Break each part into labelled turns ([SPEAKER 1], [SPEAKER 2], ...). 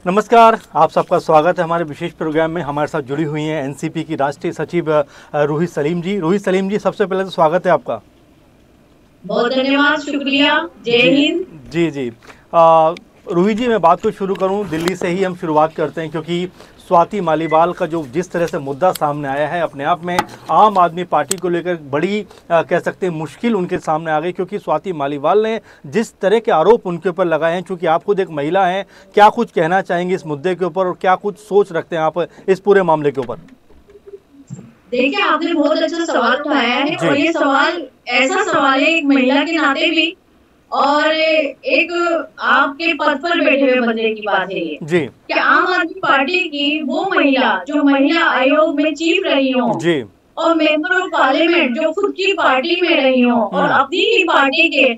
[SPEAKER 1] नमस्कार, आप सबका स्वागत है हमारे विशेष प्रोग्राम में। हमारे साथ जुड़ी हुई हैं एनसीपी की राष्ट्रीय सचिव रूही सलीम जी। रूही सलीम जी, सबसे पहले तो स्वागत है आपका।
[SPEAKER 2] बहुत धन्यवाद, शुक्रिया, जय हिंद।
[SPEAKER 1] जी जी। रूही जी, मैं बात को शुरू करूं, दिल्ली से ही हम शुरुआत करते हैं, क्योंकि स्वाति मालीवाल का जो जिस तरह से मुद्दा सामने आया है, अपने आप में आम आदमी पार्टी को लेकर बड़ी कह सकते हैं मुश्किल उनके सामने आ गई, क्योंकि स्वाति मालीवाल ने जिस तरह के आरोप उनके ऊपर लगाए हैं। चूंकि आप खुद एक महिला हैं, क्या कुछ कहना चाहेंगे इस मुद्दे के ऊपर और क्या कुछ सोच रखते हैं आप इस पूरे मामले के ऊपर?
[SPEAKER 2] देखिए, आपने बहुत अच्छा सवाल उठाया है और ये सवाल ऐसा सवाल है एक महिला के नाते भी और एक आपके पद पर बैठे हुए बंदे की बात है ये
[SPEAKER 1] जी
[SPEAKER 2] कि आम आदमी पार्टी की वो महिला जो महिला आयोग में चीफ रही हो
[SPEAKER 1] जी
[SPEAKER 2] और मेंबर ऑफ पार्लियामेंट जो खुद की पार्टी में रही हो और अपनी ही पार्टी के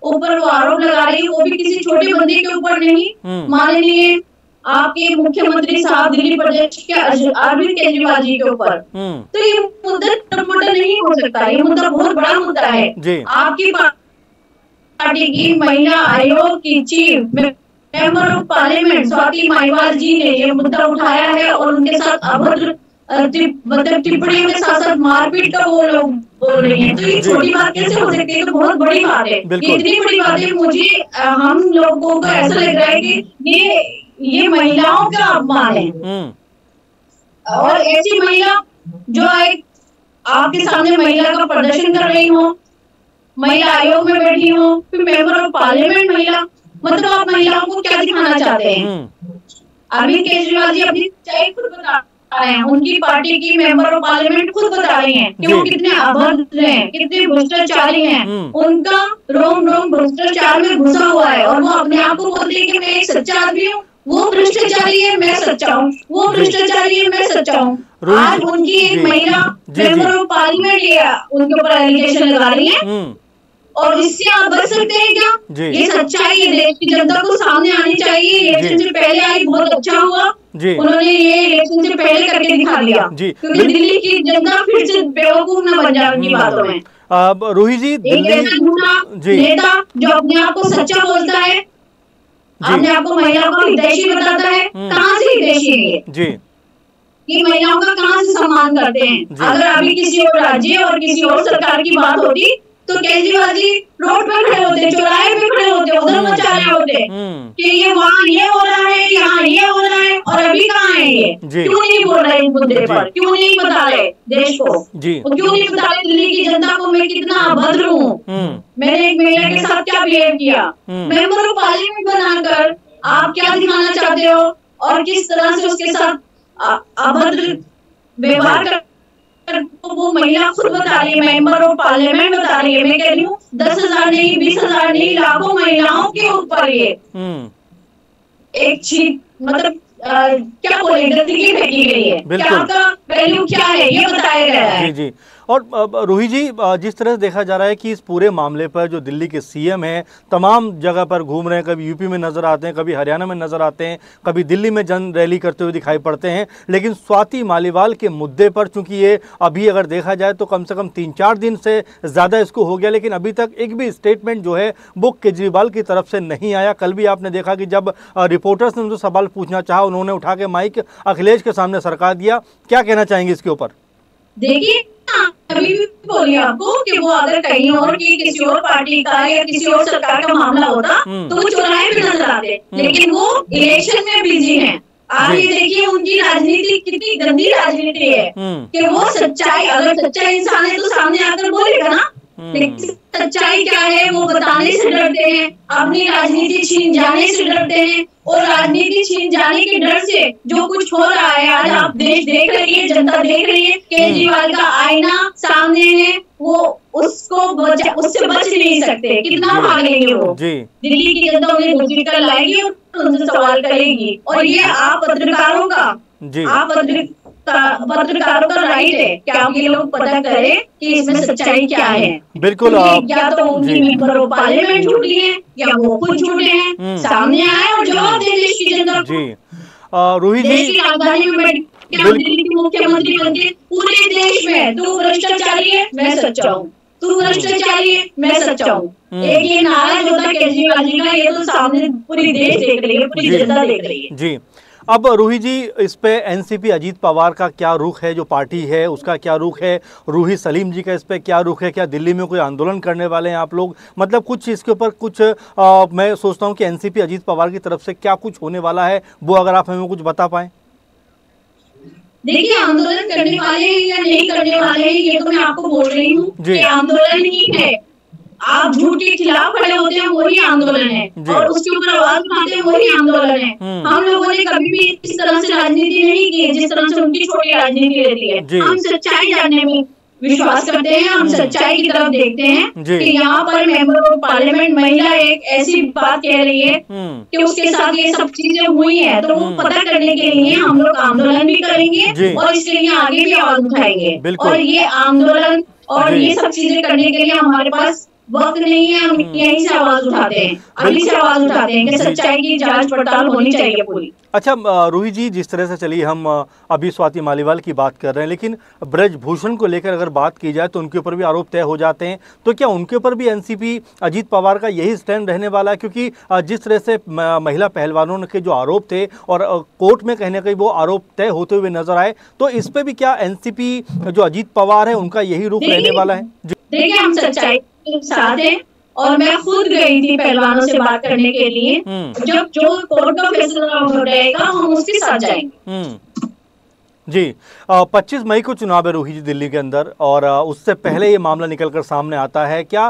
[SPEAKER 2] ऊपर वो आरोप लगा रही, वो भी किसी छोटे बंदे के ऊपर नहीं, माननीय आपके मुख्यमंत्री साहब दिल्ली प्रदेश के अरविंद केजरीवाल जी के ऊपर। तो ये मुद्दा टमाटर नहीं हो सकता, ये मुद्दा बहुत बड़ा मुद्दा है। आपकी पार्टी की महिला आयोग की chief member of parliament Swati Maliwal ji ने ये मुद्दा उठाया है और उनके साथ अभद्र मतलब टिप्पणियों के साथ साथ मारपीट का वो लोग बोल रही हैं। तो ये छोटी बात कैसे हो सकती है? तो बहुत बड़ी बात है, ये इतनी बड़ी बात है। मुझे हम लोगों को ऐसा लग रहा है कि ये महिलाओं का अपमान है और ऐसी महिला जो एक आपके सामने महिला का प्रदर्शन कर रही हो, महिला आयोग में बैठी हो, फिर मेंबर ऑफ पार्लियामेंट महिला, मतलब आप महिलाओं को क्या दिखाना चाहते हैं? अरविंद केजरीवाल जी अपनी सच्चाई खुद बता रहे हैं, उनकी पार्टी की मेंबर ऑफ पार्लियामेंट खुद बता रही हैं कि वो कितने अभद्र हैं, कितने भ्रष्टाचारी हैं। उनका रोम रोम भ्रष्टाचार में घुसा हुआ है और वो अपने आप को बोलते हैं कि मैं एक सच्चा आदमी हूँ, वो भ्रष्टाचारी है, मैं सच्चा हूँ, वो भ्रष्टाचारी है, मैं सच्चा हूँ। आज उनकी एक महिला मेंबर ऑफ पार्लियामेंट उनके ऊपर एलिगेशन लगा रही है और इससे आप बच सकते हैं क्या? ये सच्चाई है, देश की जनता को सामने आनी चाहिए। इलेक्शन से पहले आई, बहुत अच्छा हुआ उन्होंने ये इलेक्शन से पहले करके दिखा दिया, क्योंकि दिल्ली की जनता फिर से बेवकूफ न बन जाए उनकी बातों में।
[SPEAKER 1] रूही जी,
[SPEAKER 2] नेता जो अपने आप को सच्चा बोलता है, अपने आप को महिलाओं का हितैषी बताता है, कहाँ से हितैषी है ये महिलाओं का कहाँ से सम्मान करते हैं? अगर अभी किसी और राज्य और किसी और सरकार की बात होती तो केजरीवाल जी रोड पे खड़े होते, चौराहे पे खड़े होते, उधर मचा रहे होते कि ये वहाँ ये हो रहा है, यहाँ ये हो रहा है, और अभी कहाँ है ये? क्यों नहीं बोल रहे इस मुद्दे पर? क्यों नहीं बता रहे देश को? क्यों नहीं बता रहे दिल्ली की जनता को मैं कितना अभद्र हूँ, मैंने एक महिला के साथ क्या बिहेव किया? मेंबर ऑफ पार्लियामेंट बनाकर आप क्या दिखाना चाहते हो और किस तरह से उसके साथ अभद्र व्यवहार कर वो महिला खुद बता रही है, मेंबर ऑफ पार्लियामेंट बता रही है। मैं कह रही हूँ 10,000 नहीं, 20,000 नहीं, लाखों महिलाओं के ऊपर ये एक चीज मतलब क्या बोले, गंदगी फेंकी गई है। क्या आपका वैल्यू क्या है ये बताया गया है।
[SPEAKER 1] जी। और रूही जी, जिस तरह से देखा जा रहा है कि इस पूरे मामले पर जो दिल्ली के सीएम हैं तमाम जगह पर घूम रहे हैं, कभी यूपी में नज़र आते हैं, कभी हरियाणा में नज़र आते हैं, कभी दिल्ली में जन रैली करते हुए दिखाई पड़ते हैं, लेकिन स्वाति मालीवाल के मुद्दे पर चूंकि ये अभी अगर देखा जाए तो कम से कम 3-4 दिन से ज़्यादा इसको हो गया, लेकिन अभी तक एक भी स्टेटमेंट जो है वो केजरीवाल की तरफ से नहीं आया। कल भी आपने देखा कि जब रिपोर्टर्स ने उनसे सवाल पूछना चाहा, उन्होंने उठा के माइक अखिलेश के सामने सरका दिया। क्या कहना चाहेंगे इसके ऊपर?
[SPEAKER 2] देखिए, अभी भी बोलिए आपको कि वो अगर कहीं और की किसी और पार्टी का या किसी और सरकार का मामला होता तो वो चौराहे पे नजर आते, लेकिन वो इलेक्शन में बिजी हैं। आप ये देखिए उनकी राजनीति कितनी गंदी राजनीति है कि वो सच्चाई, अगर सच्चा इंसान है तो सामने आकर बोलेगा ना, लेकिन सच्चाई क्या है वो बताने से डरते हैं, अपनी राजनीति छीन जाने से डरते हैं और राजनीति छीन जाने के डर से जो कुछ हो रहा है आज आप देश देख रही है, जनता देख रही है। केजरीवाल का आईना सामने है, वो उससे बच नहीं सकते, कितना भागेंगे वो? दिल्ली की जनता उन्हें घुसकर लाएगी और उनसे सवाल करेगी और ये आप पत्रकारों का पत्रकारों का राइट है कि आप ये लोग पता करें कि इसमें सच्चाई क्या है।
[SPEAKER 1] बिल्कुल,
[SPEAKER 2] या तो उनकी मेंबर ऑफ पार्लियामेंट झूठी है या वो खुद झूठे हैं, सामने आए और जवाब दे देश की जनता को।
[SPEAKER 1] रूही जी,
[SPEAKER 2] देश की राजधानी में बैठ के दिल्ली के मुख्यमंत्री बनके पूरे देश में तू भ्रष्टाचारी है, मैं सच्चा हूँ, तू भ्रष्टाचारी है, मैं सच्चा हूँ। एक ये नारा जो था केजरीवाल जी का, ये तो सामने पूरी देश देख रही है, पूरी जनता देख रही है।
[SPEAKER 1] जी, अब रूही जी, इस पे एनसीपी अजीत पवार का क्या रुख है, जो पार्टी है उसका क्या रुख है, रूही सलीम जी का इस पे क्या रुख है, क्या दिल्ली में कोई आंदोलन करने वाले हैं आप लोग? मतलब कुछ इसके ऊपर कुछ मैं सोचता हूँ कि एनसीपी अजीत पवार की तरफ से क्या कुछ होने वाला है, वो अगर आप हमें कुछ बता पाएं।
[SPEAKER 2] देखिए, आंदोलन करने वाले हैं या नहीं करने वाले हैं, ये तो मैं आपको बोल रही हूँ कि आंदोलन ही है। आप झूठ के खिलाफ खड़े होते हैं, वही आंदोलन है, और उसके ऊपर आवाज उठाते हैं, वही आंदोलन है। हम लोगों ने कभी भी इस तरह से राजनीति नहीं की है जिस तरह से उनकी छोटी राजनीति रहती है। हम सच्चाई जानने में विश्वास करते हैं, हम सच्चाई की तरफ देखते हैं कि यहाँ पर मेंबर ऑफ पार्लियामेंट महिला एक ऐसी बात कह रही है कि उसके साथ ये सब चीजें हुई है, तो वो पता करने के लिए हम लोग आंदोलन भी करेंगे और इसके लिए आगे भी आवाज उठाएंगे। और ये आंदोलन और ये सब चीजें करने के लिए हमारे पास वक्त नहीं है, हम यहीं से आवाज उठाते हैं, अभी से आवाज उठाते हैं कि सच्चाई की जांच पड़ताल होनी चाहिए पूरी।
[SPEAKER 1] अच्छा रूही जी, जिस तरह से चलिए हम अभी स्वाति मालीवाल की बात कर रहे हैं, लेकिन ब्रजभूषण को लेकर अगर बात की जाए तो उनके ऊपर भी आरोप तय हो जाते हैं, तो क्या उनके ऊपर भी एनसीपी अजीत पवार का यही स्टैंड रहने वाला है? क्योंकि जिस तरह से महिला पहलवानों के जो आरोप थे और कोर्ट में कहीं ना कहीं वो आरोप तय होते हुए नजर आए, तो इस पर भी क्या एनसीपी जो अजीत पवार है उनका यही रुख रहने वाला है?
[SPEAKER 2] देखिए, हम सच्चाई के साथ हैं और मैं खुद गई थी पहलवानों से बात करने के लिए। जब जो कोर्ट का फैसला हो रहेगा हम उसके साथ जाएंगे।
[SPEAKER 1] जी, 25 मई को चुनाव है रूही जी दिल्ली के अंदर, और उससे पहले ये मामला निकलकर सामने आता है। क्या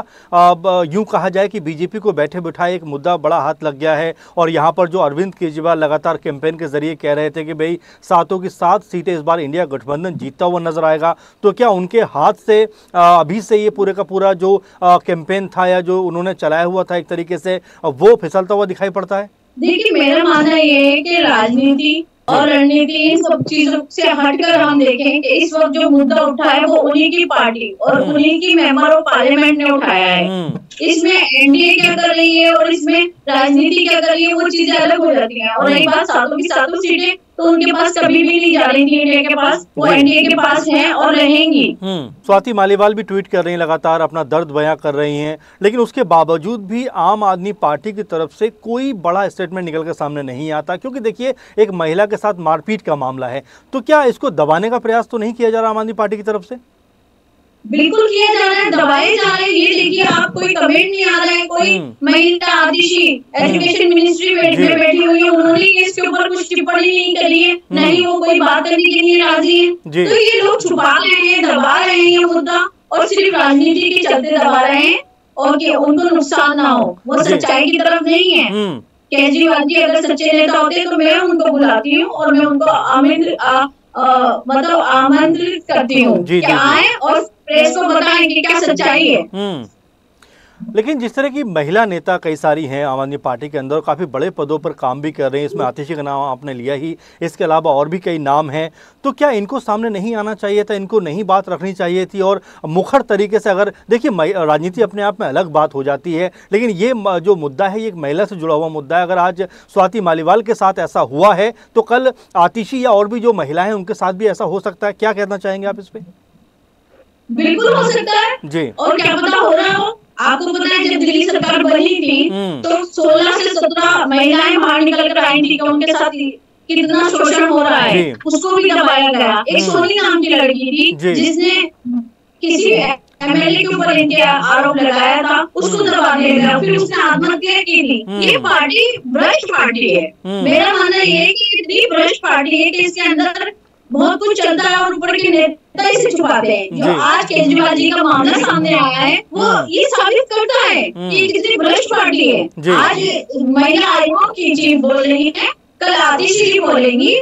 [SPEAKER 1] यूं कहा जाए कि बीजेपी को बैठे बिठाए एक मुद्दा बड़ा हाथ लग गया है, और यहाँ पर जो अरविंद केजरीवाल लगातार कैंपेन के जरिए कह रहे थे कि भाई 7 की 7 सीटें इस बार इंडिया गठबंधन जीतता हुआ नजर आएगा, तो क्या उनके हाथ से अभी से ये पूरे का पूरा जो कैंपेन था या जो उन्होंने चलाया हुआ था एक तरीके से वो फिसलता हुआ दिखाई पड़ता है?
[SPEAKER 2] देखिए, मेरा मानना ये है कि राजनीति और रणनीति इन सब चीजों से हटकर हम देखें कि इस वक्त जो मुद्दा उठा है वो उन्हीं की पार्टी और उन्हीं की मेंबर ऑफ पार्लियामेंट ने उठाया है। इसमें एनडीए क्या कर रही है और इसमें राजनीति क्या कर रही है, वो चीजें अलग हो जाती हैं। और रही बात 7 की 7 सीटें, तो उनके पास कभी भी नहीं जा रही थी इंडिया के पास, वो एनडीए के पास हैं और रहेंगी।
[SPEAKER 1] स्वाति मालीवाल भी ट्वीट कर रही हैं, लगातार अपना दर्द बयां कर रही हैं, लेकिन उसके बावजूद भी आम आदमी पार्टी की तरफ से कोई बड़ा स्टेटमेंट निकल कर सामने नहीं आता, क्योंकि देखिए एक महिला के साथ मारपीट का मामला है, तो क्या इसको दबाने का प्रयास तो नहीं किया जा रहा आम आदमी पार्टी की तरफ से?
[SPEAKER 2] बिल्कुल किया जा रहा है, दबाए जा रहे हैं। ये देखिए, आप कोई कमेंट नहीं आ रहा है। कोई महिला आदिशी एजुकेशन मिनिस्ट्री में बैठी हुई है, उन्होंने इसके ऊपर कुछ टिप्पणी नहीं करी है, नहीं वो कोई बात करने के लिए राजी है। तो ये लोग छुपा रहे हैं, दबा रहे हैं ये मुद्दा, और सिर्फ राजनीति के चलते दबा रहे हैं और कि उनको नुकसान ना हो, वो सच्चाई की तरफ नहीं है। केजरीवाल जी अगर सच्चे नेता होते तो मैं उनको बुलाती हूँ और मैं उनको आमंत्रित करती हूँ कि आए और प्रेस को बताएं कि क्या सच्चाई है।
[SPEAKER 1] लेकिन जिस तरह की महिला नेता कई सारी हैं आम आदमी पार्टी के अंदर, काफ़ी बड़े पदों पर काम भी कर रहे हैं, इसमें आतिशी का नाम आपने लिया ही, इसके अलावा और भी कई नाम हैं, तो क्या इनको सामने नहीं आना चाहिए था, इनको नहीं बात रखनी चाहिए थी? और मुखर तरीके से अगर देखिए, राजनीति अपने आप में अलग बात हो जाती है, लेकिन ये जो मुद्दा है ये एक महिला से जुड़ा हुआ मुद्दा है। अगर आज स्वाति मालीवाल के साथ ऐसा हुआ है तो कल आतिशी या और भी जो महिलाएं उनके साथ भी ऐसा हो सकता है। क्या कहना चाहेंगे आप इस पर?
[SPEAKER 2] बिल्कुल हो सकता है जी, और क्या पता हो रहा हो। आपको पता है जब दिल्ली सरकार बनी थी तो 16 से 17 महिलाएं बाहर निकल कर आई थी कि उनके साथ कितना शोषण हो रहा है, उसको भी दबाया गया। एक सोनी नाम की लड़की थी जिसने किसी एमएलए के ऊपर इनके आरोप लगाया था, उसको दबा दिया गया, फिर उसने आत्महत्या की थी। ये पार्टी भ्रष्ट पार्टी है। मेरा मानना ये है कि इतनी भ्रष्ट पार्टी है कि इसके अंदर बहुत कुछ चलता है और ऊपर के नेता इसे छुपाते हैं। जो आज केजरीवाल जी का मामला सामने आया है वो ये साबित करता है कि कितनी भ्रष्ट पार्टी है। आज महिला आयोग की चीफ बोल रही है, कल आतिशी जी बोलेंगी,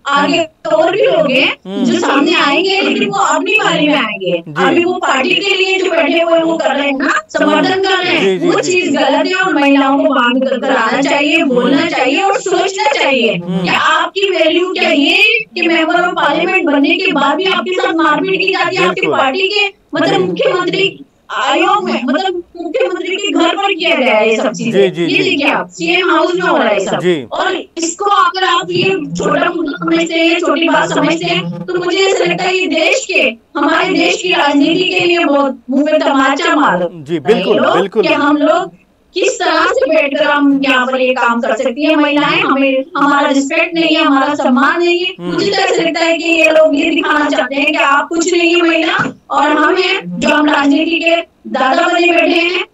[SPEAKER 2] आगे और भी लोग हैं जो सामने आएंगे, लेकिन वो अपनी बारी में आएंगे। अभी वो पार्टी के लिए जो बैठे हुए वो कर रहे हैं ना, समर्थन कर रहे हैं, वो चीज गलत है। और महिलाओं को बात कर आना चाहिए, बोलना चाहिए और सोचना चाहिए कि आपकी वैल्यू क्या है कि मेंबर ऑफ पार्लियामेंट बनने के बाद भी आपके साथ मारपीट की जाती है। आपकी पार्टी के मतलब मुख्यमंत्री आयोग में, मतलब मुख्यमंत्री के घर पर किया गया है ये सब चीजें। ये देखिए आप, सीएम हाउस में हो रहा है सब, और इसको अगर आप ये छोटा मुद्दा समझते हैं, छोटी बात समझते हैं। तो मुझे ऐसा लगता है ये देश के, हमारे देश की राजनीति के लिए बहुत मुंह में तमाचा मारो
[SPEAKER 1] जी, बिल्कुल बिल्कुल
[SPEAKER 2] कि हम लोग किस तरह से बैठकर हम यहाँ पर ये काम कर सकती है महिलाएं, हमें हमारा रिस्पेक्ट नहीं है, हमारा सम्मान नहीं है। मुझे तो ऐसा लगता है कि ये लोग ये दिखाना चाहते हैं कि आप कुछ नहीं है महिला और हम हैं जो हम राजनीति के दादा बने बैठे हैं,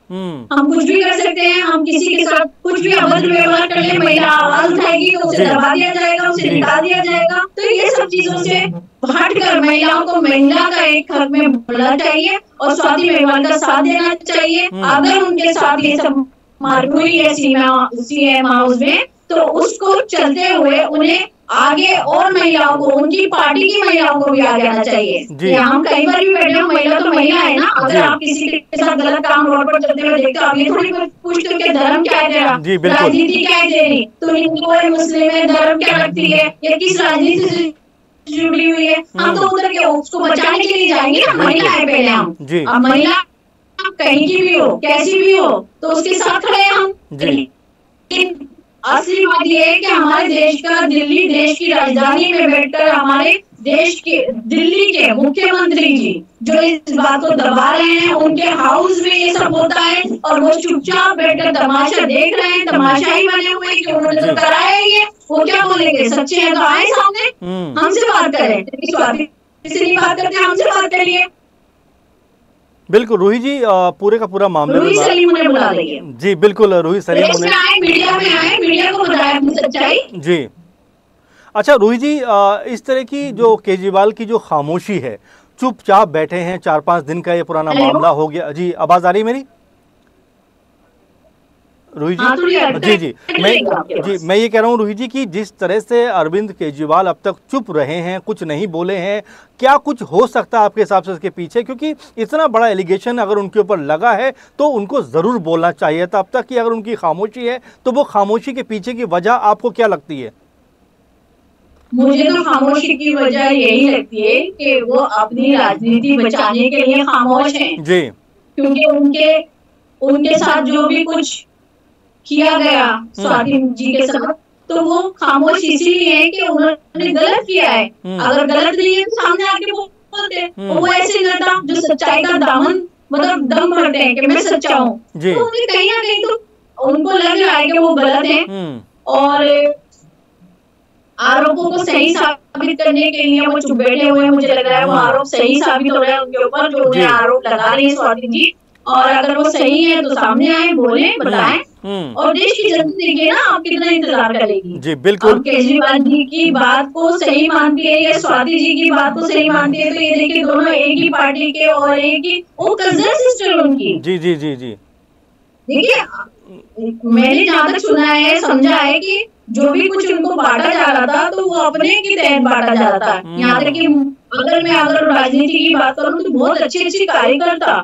[SPEAKER 2] हम कुछ भी कर सकते हैं, हम किसी के साथ कुछ भी अभद्र व्यवहार कर ले, महिला आवाज उठाएगी तो उसे दबा दिया जाएगा, उसे निकाल दिया जाएगा। तो ये सब चीजों से हटकर महिलाओं को महिला का एक हक में बोलना चाहिए और स्वाति मेवाल का साथ देना चाहिए। अगर उनके साथ ये सब मारपीट हुई है सीएम हाउस में, तो उसको चलते हुए उन्हें आगे और महिलाओं को, उनकी पार्टी की महिलाओं को भी आगे आना चाहिए। हम कई बार भी बैठे हैं, महिला तो महिला है ना। अगर आप किसी के साथ गलत काम रोड पर चलते हुए देखते हो, आप ये थोड़ी पूछते हो कि धर्म क्या है तेरा, राजनीति क्या है तेरी, तो हिंदू है मुस्लिम है, धर्म क्या रखती है या किस राजनीति से जुड़ी हुई है। हम तो उधर के उसको बचाने के लिए जाएंगे ना, महिला है पहले हम। अब महिला कहीं की भी हो, कैसी भी हो, तो उसके साथ खड़े हैं हम। लेकिन असली बात यह है कि हमारे देश का, दिल्ली देश की राजधानी में बैठकर हमारे देश के, दिल्ली के मुख्यमंत्री जी जो इस बात को दबा रहे हैं, उनके हाउस में ये सब होता है और वो चुपचाप बैठकर तमाशा देख रहे हैं, तमाशा ही बने हुए हैं कि उन्होंने तो कराया ही है। वो क्या बोलेंगे, सच्चे हैं तो आए सामने, हमसे बात करें, नहीं बात करते हमसे बात करिए।
[SPEAKER 1] बिल्कुल रूही जी, पूरे का पूरा मामला
[SPEAKER 2] रूही सलीम उन्हें बुला रही है।
[SPEAKER 1] जी बिल्कुल, रूही सलीम उन्हें
[SPEAKER 2] मीडिया में आए, मीडिया को बताया अपनी सच्चाई।
[SPEAKER 1] जी अच्छा रूही जी, इस तरह की जो केजरीवाल की जो खामोशी है, चुपचाप बैठे हैं, 4-5 दिन का ये पुराना मामला हो गया। जी आवाज आ रही है मेरी रूही जी? जी मैं ये कह रहा हूँ रूही जी कि जिस तरह से अरविंद केजरीवाल अब तक चुप रहे हैं, कुछ नहीं बोले हैं, क्या कुछ हो सकता है आपके हिसाब से इसके पीछे? क्योंकि इतना बड़ा एलिगेशन अगर उनके ऊपर लगा है तो उनको जरूर बोलना चाहिए था अब तक कि अगर उनकी खामोशी है तो वो खामोशी के पीछे की वजह आपको क्या लगती है?
[SPEAKER 2] मुझे तो खामोशी की वजह यही लगती है कि वो अपनी राजनीति बचाने के लिए खामोश हैं।
[SPEAKER 1] जी,
[SPEAKER 2] क्योंकि उनके साथ जो भी कुछ किया गया स्वाति जी के साथ, तो वो खामोश इसीलिए है कि उन्होंने गलत किया है। अगर गलत नहीं है तो सामने आके बोलते। वो ऐसे नेता जो सच्चाई का दामन मतलब दम भरते हैं कि मैं सच्चा हूँ, तो उन्हें कहीं ना कहीं तो उनको लग रहा है कि वो गलत है और आरोपों को सही साबित करने के लिए वो चुप बैठे हुए हैं। मुझे लग रहा है वो आरोप सही साबित हो रहा है उनके ऊपर, जो उन्हें आरोप लगा रही है स्वाति जी। और अगर वो सही है तो सामने आए, बोले, बताएं। और देश की जनता देखिए ना आप कितना इंतजार करेगी।
[SPEAKER 1] जी बिल्कुल,
[SPEAKER 2] केजरीवाल जी की बात को सही मानती है या स्वाति जी की बात को सही मानती है, तो ये देखिए दोनों एक ही पार्टी के और एक ही, वो कजन सिस्टर उनकी।
[SPEAKER 1] जी जी जी जी
[SPEAKER 2] देखिए मैंने जहाँ तक सुना है, समझा है कि जो भी कुछ उनको बांटा जा रहा था तो वो अपने के तहत बांटा जा रहा था। यहाँ तक कि अगर राजनीति की बात करूँ तो बहुत अच्छी कार्यकर्ता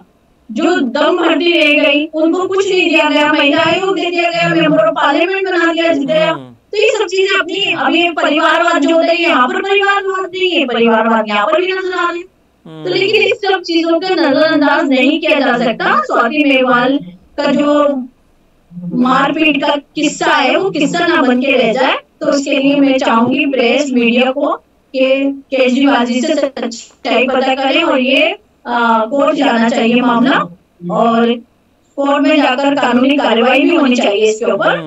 [SPEAKER 2] जो दम भरती रह गई, उनको कुछ नहीं दिया गया, महिला आयोग दे दिया गया, मेंबर ऑफ पार्लियामेंट बना दिया गया। तो ये सब चीजें अपनी अभी परिवारवाद जो होता है, यहाँ पर परिवारवाद नहीं है, परिवारवाद यहाँ पर भी नजर आ रहे हैं। तो लेकिन इस सब चीजों का नजरअंदाज नहीं किया जा सकता। स्वाति मेवाल का जो मारपीट का किस्सा है वो किस्सा ना बन के रह जाए, तो उसके लिए मैं चाहूंगी प्रेस मीडिया को कि केजरीवाल जी से सच्चाई पता करें और ये कोर्ट जाना चाहिए मामला और कोर्ट में जाकर कानूनी कार्रवाई भी होनी चाहिए इसके ऊपर।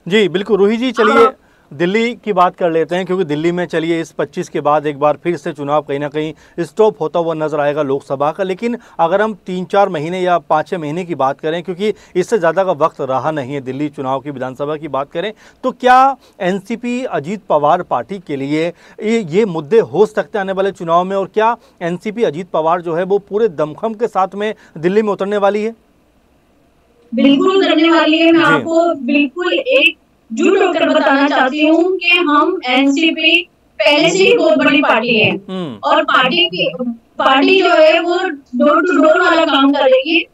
[SPEAKER 1] जी बिल्कुल रूही जी, चलिए दिल्ली की बात कर लेते हैं, क्योंकि दिल्ली में चलिए इस 25 के बाद एक बार फिर से चुनाव कहीं ना कहीं स्टॉप होता हुआ नजर आएगा लोकसभा का। लेकिन अगर हम 3-4 महीने या 5-6 महीने की बात करें, क्योंकि इससे ज़्यादा का वक्त रहा नहीं है दिल्ली चुनाव की, विधानसभा की बात करें, तो क्या एनसीपी अजीत पवार पार्टी के लिए ये मुद्दे हो सकते हैं आने वाले चुनाव में? और क्या एनसीपी अजीत पवार जो है वो पूरे दमखम के साथ में दिल्ली में उतरने वाली है?
[SPEAKER 2] बिल्कुल उतरने वाली है। मैं आपको बिल्कुल एक झूठ होकर बताना चाहती हूँ कि हम एनसीपी पहले से ही बहुत बड़ी पार्टी है और पार्टी जो है वो डोर टू डोर वाला काम करेगी।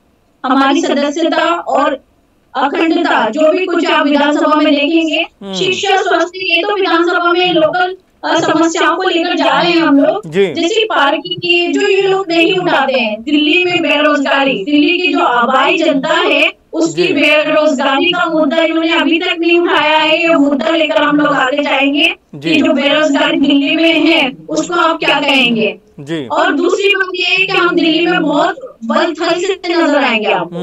[SPEAKER 2] हमारी सदस्यता और अखंडता जो भी कुछ आप विधानसभा में देखेंगे, शिक्षा, स्वास्थ्य, ये तो विधानसभा में लोकल समस्याओं को लेकर जा रहे हैं हम लोग। जैसे पार्किंग की जो ये लोग नहीं उठाते हैं, दिल्ली में बेरोजगारी, दिल्ली की जो आबादी जनता है उसकी बेरोजगारी का मुद्दा इन्होंने अभी तक नहीं उठाया है। ये मुद्दा लेकर हम लोग आगे जाएंगे कि जो बेरोजगारी दिल्ली में है उसको आप क्या कहेंगे
[SPEAKER 1] जी।
[SPEAKER 2] और दूसरी बात ये है कि हम दिल्ली में बहुत बल थल से नजर आएंगे आपको।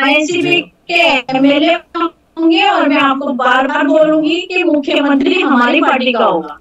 [SPEAKER 2] एनसीपी के एमएलए होंगे और मैं आपको बार बार बोलूंगी कि मुख्यमंत्री हमारी पार्टी का होगा।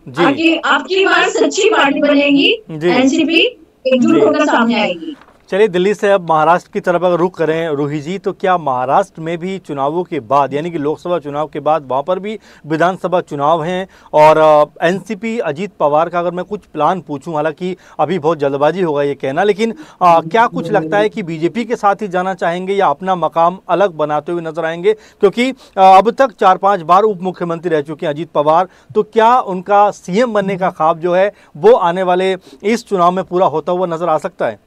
[SPEAKER 2] आपकी बार सच्ची पार्टी बनेगी, एनसीपी एकजुट होकर सामने आएगी।
[SPEAKER 1] चलिए, दिल्ली से अब महाराष्ट्र की तरफ अगर रुख करें रूही जी, तो क्या महाराष्ट्र में भी चुनावों के बाद, यानी कि लोकसभा चुनाव के बाद वहाँ पर भी विधानसभा चुनाव हैं और एनसीपी अजीत पवार का अगर मैं कुछ प्लान पूछूं, हालांकि अभी बहुत जल्दबाजी होगा ये कहना, लेकिन क्या कुछ लगता है कि बीजेपी के साथ ही जाना चाहेंगे या अपना मकाम अलग बनाते हुए नजर आएंगे? क्योंकि अब तक 4-5 बार उप मुख्यमंत्री रह चुके हैं अजीत पवार, तो क्या उनका सीएम बनने का ख्वाब जो है वो आने वाले इस चुनाव में पूरा होता हुआ नजर आ सकता है?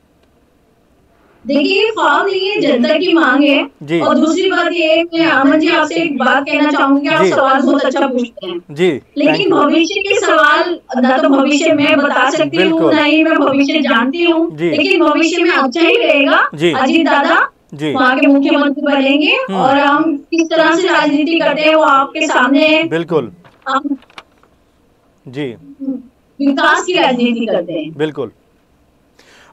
[SPEAKER 2] देखिए, ये ख्वाब नहीं है, जनता की मांग है। और दूसरी बात ये है, मैं अमन जी आपसे एक बात कहना चाहूंगी, आप सवाल बहुत अच्छा पूछते हैं
[SPEAKER 1] जी,
[SPEAKER 2] लेकिन भविष्य के सवाल ना तो भविष्य में बता सकती हूँ, ना ही मैं भविष्य जानती हूँ, लेकिन भविष्य में अच्छा ही रहेगा। अजीत दादा वहाँ के मुख्यमंत्री बनेंगे और हम किस तरह से राजनीति करते हैं वो आपके सामने है।
[SPEAKER 1] बिल्कुल जी,
[SPEAKER 2] विकास की राजनीति करते हैं।
[SPEAKER 1] बिल्कुल।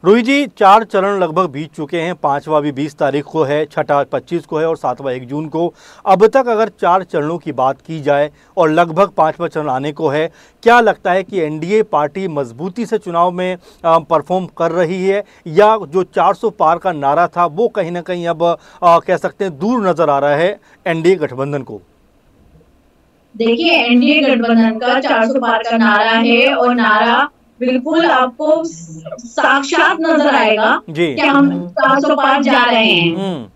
[SPEAKER 1] रूही जी, 4 चरण लगभग बीत चुके हैं, 5वां भी 20 तारीख को है, 6वां 25 को है और 7वां 1 जून को। अब तक अगर 4 चरणों की बात की जाए और लगभग 5वां चरण आने को है, क्या लगता है कि एनडीए पार्टी मजबूती से चुनाव में परफॉर्म कर रही है या जो 400 पार का नारा था वो कहीं ना कहीं अब कह सकते हैं दूर नजर आ रहा है एनडीए गठबंधन को?
[SPEAKER 2] देखिए, एनडीए गठबंधन का 400 पार का नारा है और नारा बिल्कुल आपको साक्षात नजर आएगा कि हम 400 पार जा रहे हैं।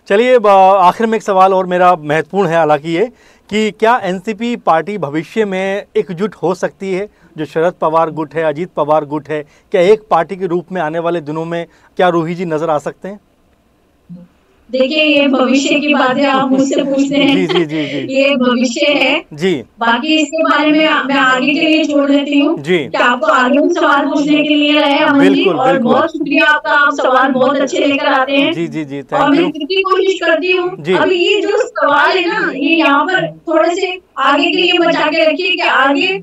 [SPEAKER 1] चलिए, आखिर में एक सवाल और मेरा महत्वपूर्ण है हालांकि ये कि क्या एनसीपी पार्टी भविष्य में एकजुट हो सकती है? जो शरद पवार गुट है, अजीत पवार गुट है, क्या एक पार्टी के रूप में आने वाले दिनों में क्या रूही जी नजर आ सकते हैं?
[SPEAKER 2] देखिए, ये भविष्य की बातें आप मुझसे पूछते हैं।
[SPEAKER 1] जी, जी, जी।
[SPEAKER 2] ये भविष्य है
[SPEAKER 1] जी,
[SPEAKER 2] बाकी इसके बारे में मैं आगे के लिए छोड़ देती हूँ कि आपको आगे सवाल पूछने के लिए रहे अमन जी, और बहुत शुक्रिया आपका, आप सवाल बहुत अच्छे लेकर आते हैं।
[SPEAKER 1] जी जी जी,
[SPEAKER 2] और मैं कितनी कोशिश करती हूँ। अभी ये जो सवाल है ना, ये यहाँ पर थोड़े से आगे के लिए बचा के रखिए कि आगे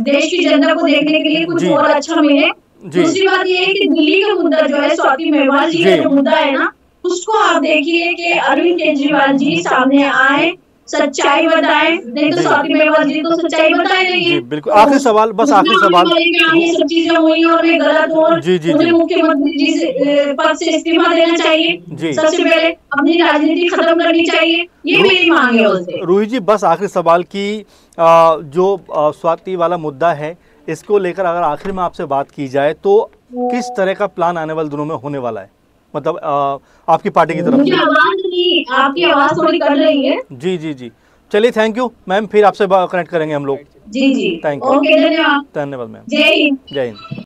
[SPEAKER 2] देश की जनता को देखने के लिए कुछ और अच्छा मिले। दूसरी बात ये है कि दिल्ली का मुद्दा जो है, स्वाति मेवाल जी का जो मुद्दा है ना, उसको आप देखिए कि अरविंद केजरीवाल जी सामने आए, सच्चाई बताएं, नहीं तो स्वाति मेवाल जी तो सच्चाई बताए नहीं।
[SPEAKER 1] बिल्कुल। आखिरी सवाल, बस आखिरी सवाल,
[SPEAKER 2] ये सब चीजें हुई और मैं गलत हूँ, मुझे मुख्यमंत्री जी से पद से इस्तीफा देना चाहिए, सबसे पहले अपनी राजनीति खत्म करनी चाहिए, ये मेरी मांग है उनसे।
[SPEAKER 1] रूही जी, बस आखिरी सवाल की जो स्वाति वाला मुद्दा है, इसको लेकर अगर आखिर में आपसे बात की जाए तो किस तरह का प्लान आने वाले दिनों में होने वाला है, मतलब आपकी पार्टी की तरफ से?
[SPEAKER 2] आपकी आवाज थोड़ी कट रही है।
[SPEAKER 1] जी जी जी, चलिए, थैंक यू मैम, फिर आपसे कनेक्ट करेंगे हम लोग।
[SPEAKER 2] जी जी,
[SPEAKER 1] थैंक यू,
[SPEAKER 2] ओके, धन्यवाद।
[SPEAKER 1] धन्यवाद मैम।
[SPEAKER 2] जय हिंद।
[SPEAKER 1] जय हिंद।